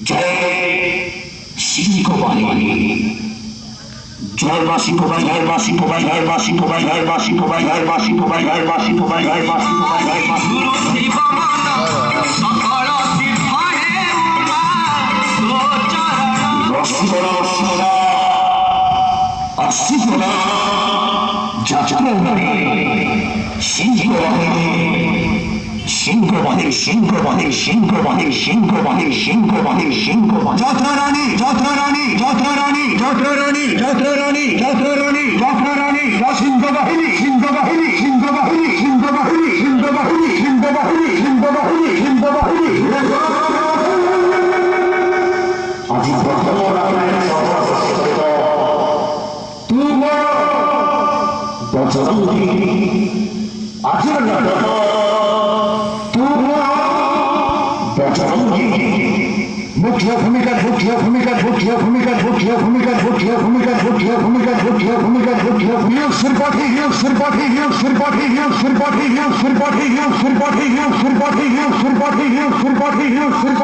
जय सिंहवाहिनी जयवासी को भाई जयवासी को भाई जयवासी को भाई जयवासी को भाई जयवासी को भाई जयवासी को भाई जयवासी को भाई जयवासी সিংহবাহিনী সিংহবাহিনী সিংহবাহিনী সিংহবাহিনী সিংহবাহিনী সিংহবাহিনী যাত্রারানী যাত্রারানী যাত্রারানী যাত্রারানী যাত্রারানী যাত্রারানী যাত্রারানী সিংহবাহিনী সিংহবাহিনী সিংহবাহিনী সিংহবাহিনী সিংহবাহিনী সিংহবাহিনী সিংহবাহিনী সিংহবাহিনী আজি मुख्य भूमिका मुख्य भूमिका मुख्य भूमिका मुख्य भूमिका मुख्य भूमिका मुख्य भूमिका मुख्य भूमिका मुख्य योग सिरपाठी योग सिरपाठी योग सिरपाठी योग सिरपाठी योग सिरपाठी योग सिरपाठी योग सिरपाठी योग सिरपाठी योग सिरपाठी योग